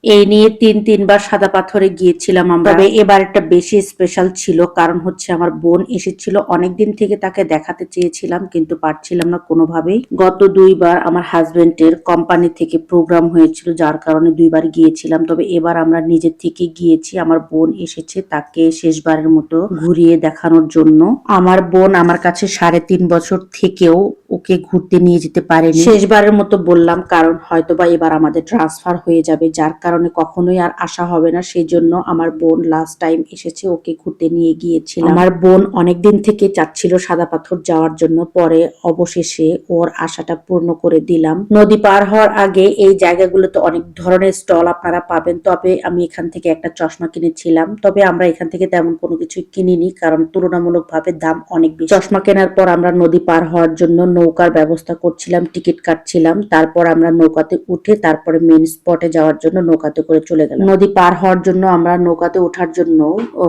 এই নিয়ে তিনবার সাদা পাথরে গিয়েছিলাম আমরা। তবে এবার একটা বেশি স্পেশাল ছিল, কারণ হচ্ছে আমার বোন এসেছিল, অনেকদিন থেকে তাকে দেখাতে চেয়েছিলাম কিন্তু পারছিলাম না কোনোভাবেই। গত 2বার আমার হাজবেন্ডের কোম্পানি থেকে প্রোগ্রাম হয়েছিল, যার কারণে 2বার গিয়েছিলাম। তবে এবার আমরা নিজের থেকে গিয়েছি, আমার বোন এসেছে তাকে শেষবারের মতো ঘুরিয়ে দেখানোর জন্য। আমার বোন আমার কাছে 3.5 বছর থেকেও ওকে ঘুরতে নিয়ে যেতে পারেনি। শেষবারের মতো বললাম, কারণ হয়তোবা এবার আমাদের ট্রান্সফার হয়ে যাবে, যার কারণে কখনোই আর আসা হবে না। সেই জন্য আমার বোন লাস্ট টাইম এসেছে, ওকে ঘুরতে নিয়ে গিয়েছিল। আমার বোন অনেকদিন থেকে চাচ্ছিল সাদা পাথর যাওয়ার জন্য, পরে অবশেষে ওর আশাটা পূর্ণ করে দিলাম। নদী পার হওয়ার আগে এই জায়গাগুলোতে অনেক ধরনের স্টল আপনারা পাবেন। তবে আমি এখান থেকে একটা চশমা কিনেছিলাম, তবে আমরা এখান থেকে তেমন কোনো কিছু কিনিনি, কারণ তুলনামূলকভাবে দাম অনেক বেশি। চশমা কেনার পর আমরা নদী পার হওয়ার জন্য নৌকার ব্যবস্থা করছিলাম, টিকিট কাটছিলাম। তারপর আমরা নৌকাতে উঠে তারপরে মেন স্পটে যাওয়ার জন্য নৌকাতে করে চলে গেলাম। নদী পার হওয়ার জন্য আমরা নৌকাতে ওঠার জন্য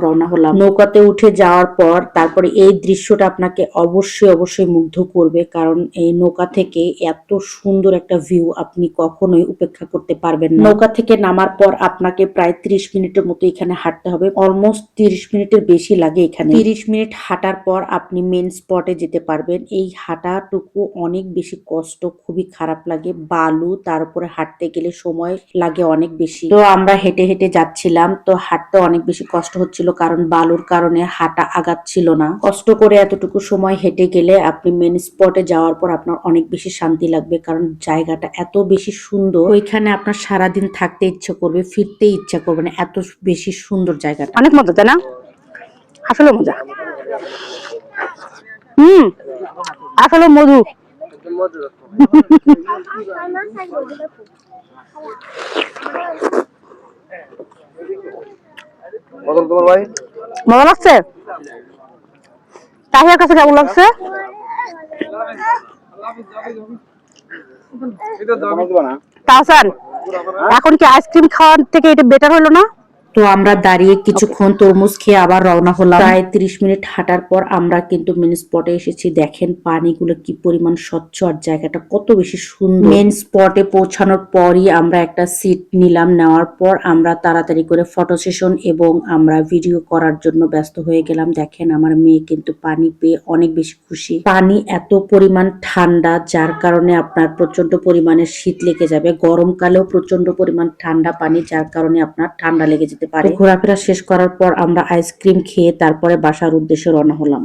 রওনা হলাম। নৌকাতে উঠে যাওয়ার পর তারপরে এই দৃশ্যটা আপনাকে অবশ্যই মুগ্ধ করবে, কারণ এই নৌকা থেকে এত সুন্দর একটা ভিউ আপনি কখনোই উপেক্ষা করতে পারবেন না। নৌকা থেকে নামার পর আপনাকে প্রায় 30 মিনিটের মতো এখানে হাঁটতে হবে, অলমোস্ট 30 মিনিটের বেশি লাগে এখানে। 30 মিনিট হাঁটার পর আপনি মেন স্পটে যেতে পারবেন। এই হাঁটাটুকু অনেক বেশি কষ্ট, খুবই খারাপ লাগে, বালু, তার উপরে হাঁটতে গেলে সময় লাগে অনেক বেশি। তো আমরা হেঁটে হেঁটে যাচ্ছিলাম, তো হাঁটতে অনেক বেশি কষ্ট হচ্ছিল, কারণ বালুর কারণে হাঁটা আগাচ্ছিল না। কষ্ট করে এতটুকু সময় হেঁটে গেলে আপনি মেন স্পটে যাওয়ার পর আপনার অনেক বেশি শান্তি লাগবে, কারণ জায়গাটা এত বেশি সুন্দর, ওইখানে আপনার সারাদিন থাকতে ইচ্ছা করবে, ফিরতে ইচ্ছা করবে না, এত বেশি সুন্দর জায়গাটা। অনেক মজা, তাই না? আসলে মজা। আসলে মধু। মজা লাগছে? তাহিয়ার কাছে কেমন লাগছে? তাহসান, এখন কি আইসক্রিম খাওয়ার থেকে এটা বেটার হলো না? তো আমরা দাঁড়িয়ে কিছুক্ষণ তরমুজ খেয়ে আবার রওনা হলাম। প্রায় 30 মিনিট হাঁটার পর আমরা কিন্তু মেন স্পটে এসেছি। দেখেন পানিগুলো কি পরিমাণ স্বচ্ছ আর জায়গাটা কত বেশি সুন্দর। মেন স্পটে পৌঁছানোর পরই আমরা একটা সিট নিলাম, নেওয়ার পর আমরা তাড়াতাড়ি করে ফটো সেশন এবং আমরা ভিডিও করার জন্য ব্যস্ত হয়ে গেলাম। দেখেন আমার মেয়ে কিন্তু পানি পেয়ে অনেক বেশি খুশি। পানি এত পরিমাণ ঠান্ডা, যার কারণে আপনার প্রচন্ড পরিমাণে শীত লেগে যাবে। গরমকালেও প্রচন্ড পরিমাণ ঠান্ডা পানি, যার কারণে আপনার ঠান্ডা লেগে যেতে পারে। ঘোরাফেরা শেষ করার পর আমরা আইসক্রিম খেয়ে তারপরে বাসার উদ্দেশ্যে রওনা হলাম।